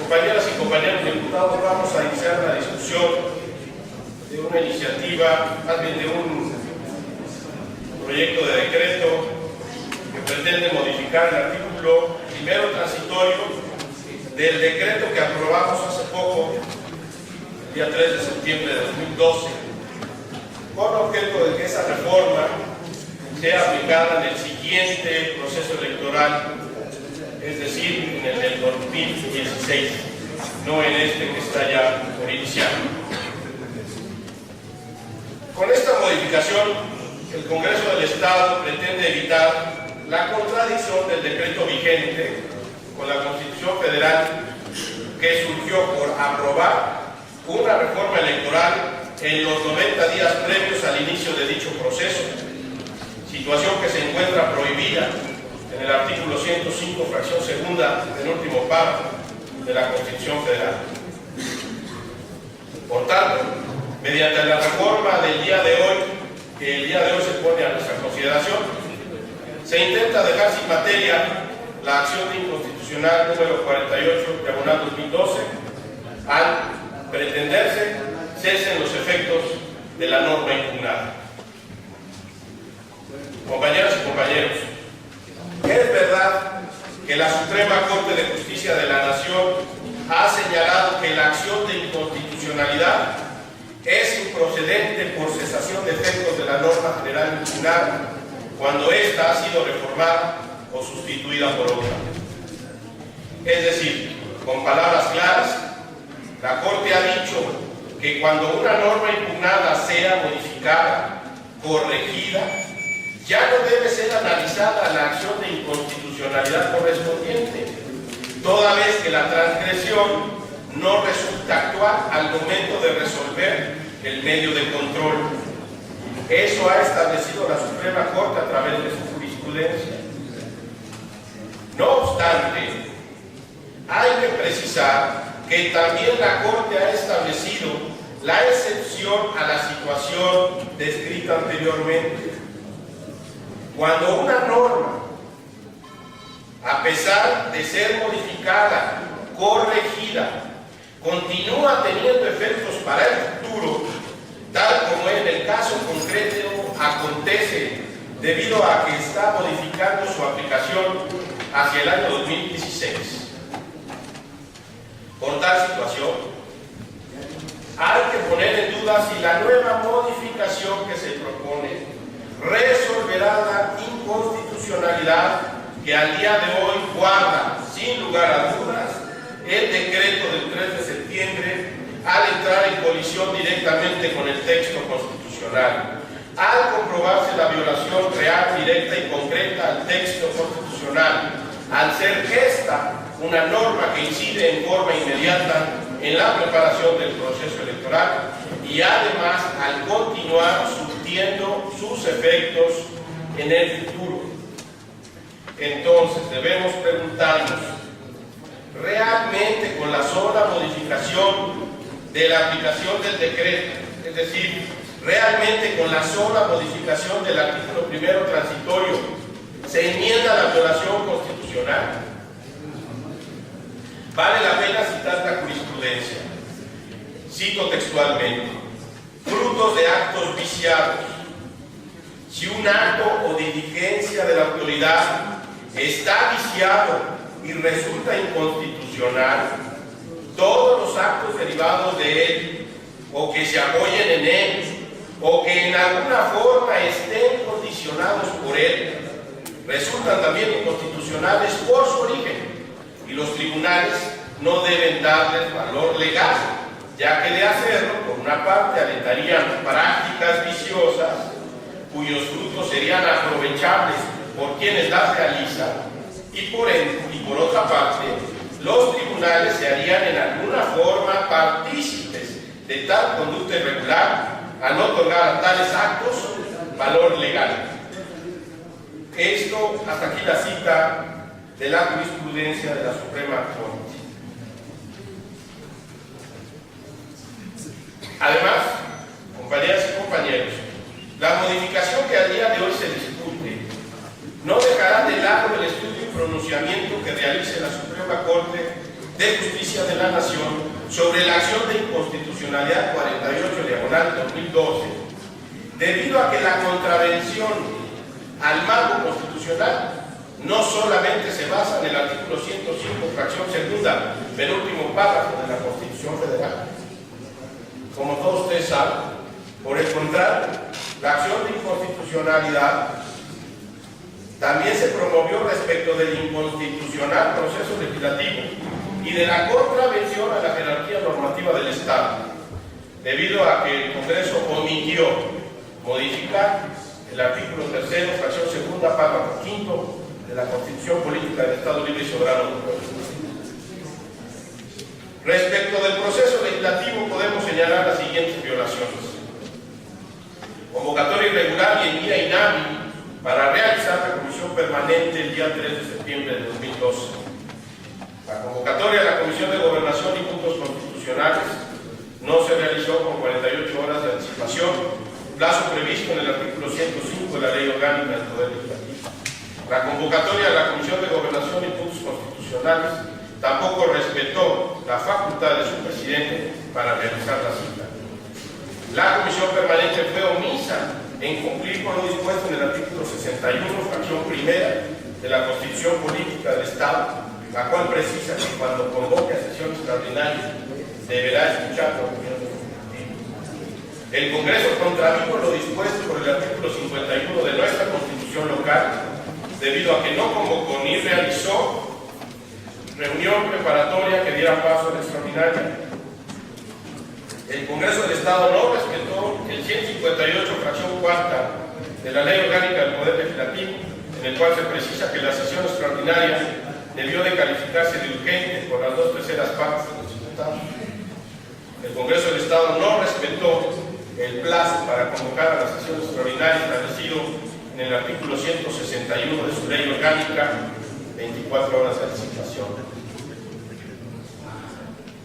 compañeras y compañeros diputados, vamos a iniciar la discusión de una iniciativa, más bien de un proyecto de decreto que pretende modificar el artículo primero transitorio del decreto que aprobamos hace poco, el día 3 de septiembre de 2012, con objeto de que esa reforma sea aplicada en el siguiente proceso electoral, es decir, en el del 2016, no en este que está ya por iniciar. Con esta modificación, el Congreso del Estado pretende evitar la contradicción del decreto vigente con la Constitución Federal que surgió por aprobar una reforma electoral en los 90 días previos al inicio de dicho proceso, situación que se encuentra prohibida en el artículo 105, fracción segunda, penúltimo párrafo de la Constitución Federal. Por tanto, mediante la reforma del día de hoy, que el día de hoy se pone a nuestra consideración, se intenta dejar sin materia la acción de inconstitucional número 48/2012 al pretenderse cesen los efectos de la norma impugnada. Compañeras y compañeros, es verdad que la Suprema Corte de Justicia de la Nación ha señalado que la acción de inconstitucionalidad es improcedente por cesación de efectos de la norma general impugnada cuando ésta ha sido reformada o sustituida por otra. Es decir, con palabras claras, la Corte ha dicho que cuando una norma impugnada sea modificada, corregida, ya no debe ser analizada la acción de inconstitucionalidad correspondiente, toda vez que la transgresión no resulta actual al momento de resolver el medio de control. Eso ha establecido la Suprema Corte a través de su jurisprudencia. No obstante, hay que precisar que también la Corte ha establecido la excepción a la situación descrita anteriormente. Cuando una norma, a pesar de ser modificada, corregida, continúa teniendo efectos para el futuro, tal como en el caso concreto acontece debido a que está modificando su aplicación hacia el año 2016. Por tal situación, hay que poner en duda si la nueva modificación que se propone resolverá la inconstitucionalidad que al día de hoy guarda, sin lugar a dudas, el decreto del 3 de septiembre al entrar en colisión directamente con el texto constitucional, al comprobarse la violación real, directa y concreta al texto constitucional, al ser esta una norma que incide en forma inmediata en la preparación del proceso electoral y además al continuar surtiendo sus efectos en el futuro. Entonces debemos preguntarnos, ¿realmente con la sola modificación de la aplicación del decreto, es decir, realmente con la sola modificación del artículo primero transitorio, se enmienda la violación constitucional? Vale la pena citar la jurisprudencia. Cito textualmente: frutos de actos viciados. Si un acto o diligencia de la autoridad está viciado y resulta inconstitucional, todos los actos derivados de él, o que se apoyen en él, o que en alguna forma estén condicionados por él, resultan también inconstitucionales por su origen, y los tribunales no deben darles valor legal, ya que de hacerlo, por una parte, alentarían prácticas viciosas, cuyos frutos serían aprovechables por quienes las realizan, y por otra parte, los tribunales se harían en alguna forma partícipes de tal conducta irregular al no otorgar a tales actos valor legal. Esto, hasta aquí la cita de la jurisprudencia de la Suprema Corte. Además, compañeras y compañeros, la modificación que al día de hoy se discute no dejará de lado el estudio y pronunciamiento que realice la Suprema Corte de Justicia de la Nación sobre la acción de inconstitucionalidad 48/2012, debido a que la contravención al marco constitucional no solamente se basa en el artículo 105, fracción segunda, penúltimo párrafo de la Constitución Federal. Como todos ustedes saben, por el contrario, la acción de inconstitucionalidad también se promovió respecto del inconstitucional proceso legislativo y de la contravención a la jerarquía normativa del Estado, debido a que el Congreso omitió modificar el artículo 3, fracción segunda, párrafo quinto de la Constitución Política del Estado Libre y Soberano del Pueblo. Respecto del proceso legislativo, podemos señalar las siguientes violaciones: convocatoria irregular y envía INAVI para realizar la comisión permanente el día 3 de septiembre de 2012. La convocatoria a la Comisión de Gobernación y Puntos Constitucionales no se realizó con 48 horas de anticipación, plazo previsto en el artículo 105 de la Ley Orgánica del Poder Legislativo. La convocatoria a la Comisión de Gobernación y Puntos Constitucionales tampoco respetó la facultad de su presidente para realizar la cita. La Comisión Permanente fue omisa en cumplir con lo dispuesto en el artículo 61, fracción primera de la Constitución Política del Estado, la cual precisa que cuando convoque a sesión extraordinaria deberá escuchar la opinión del Ejecutivo. El Congreso contravino lo dispuesto por el artículo 51 de nuestra Constitución local, debido a que no convocó ni realizó reunión preparatoria que diera paso a la extraordinaria. El Congreso del Estado no respetó el 158, fracción cuarta de la Ley Orgánica del Poder Legislativo, en el cual se precisa que la sesión extraordinaria debió de calificarse de urgente por las 2/3 partes de los diputados. El Congreso del Estado no respetó el plazo para convocar a la sesión extraordinaria establecido en el artículo 161 de su Ley Orgánica, 24 horas de anticipación.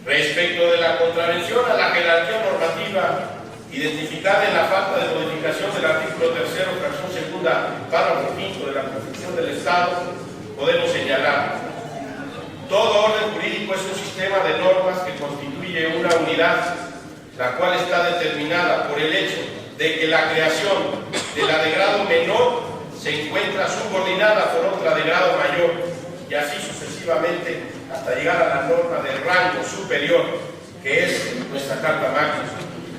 Respecto de la contravención a la jerarquía normativa identificada en la falta de modificación del artículo 3, fracción segunda, párrafo quinto de la Constitución del Estado, podemos señalar: todo orden jurídico es un sistema de normas que constituye una unidad, la cual está determinada por el hecho de que la creación de la de grado menor se encuentra subordinada por otra de grado mayor, y así sucesivamente hasta llegar a la norma de rango superior, que es nuestra Carta Magna,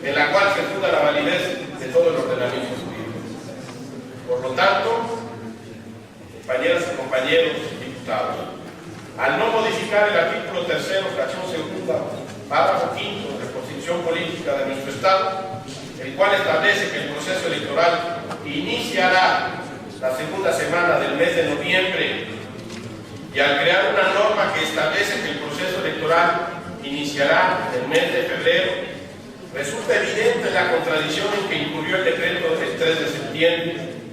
en la cual se funda la validez de todo el ordenamiento jurídico. Por lo tanto, compañeras y compañeros diputados, al no modificar el artículo 3, fracción segunda, párrafo quinto de la Constitución Política de nuestro Estado, el cual establece que el proceso electoral iniciará la segunda semana del mes de noviembre, y al crear una norma que establece que el proceso electoral iniciará el mes de febrero, resulta evidente la contradicción en que incurrió el decreto del 3 de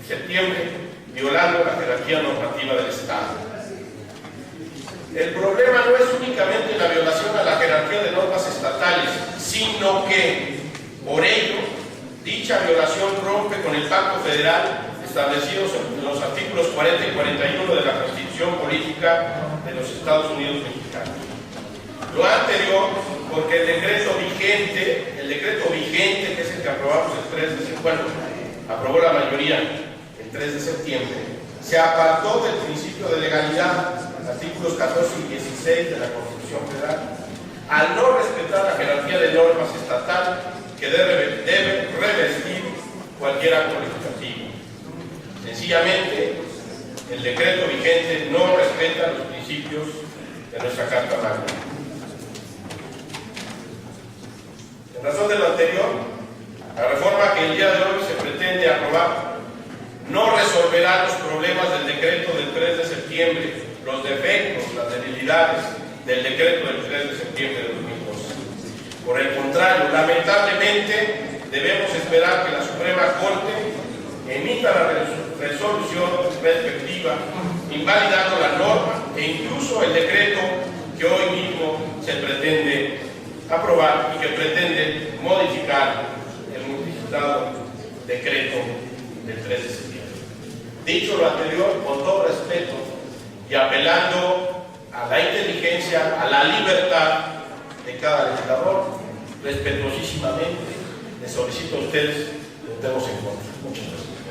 septiembre, violando la jerarquía normativa del Estado. El problema no es únicamente la violación a la jerarquía de normas estatales, sino que, por ello, dicha violación rompe con el Pacto Federal establecidos en los artículos 40 y 41 de la Constitución Política de los Estados Unidos Mexicanos. Lo anterior, porque el decreto vigente, que es el que aprobamos el 3 de septiembre, aprobó la mayoría el 3 de septiembre, se apartó del principio de legalidad, artículos 14 y 16 de la Constitución Federal, al no respetar la jerarquía de normas estatal que debe revestir cualquier acto legislativo. Sencillamente, el decreto vigente no respeta los principios de nuestra Carta Magna. En razón de lo anterior, la reforma que el día de hoy se pretende aprobar no resolverá los problemas del decreto del 3 de septiembre, los defectos, las debilidades del decreto del 3 de septiembre de 2012. Por el contrario, lamentablemente, debemos esperar que la Suprema Corte emita la resolución respectiva, invalidando la norma e incluso el decreto que hoy mismo se pretende aprobar y que pretende modificar el multicitado decreto del 3 de septiembre. Dicho lo anterior, con todo respeto y apelando a la inteligencia, a la libertad de cada legislador. Respetuosísimamente les solicito a ustedes que votemos en contra. Muchas gracias.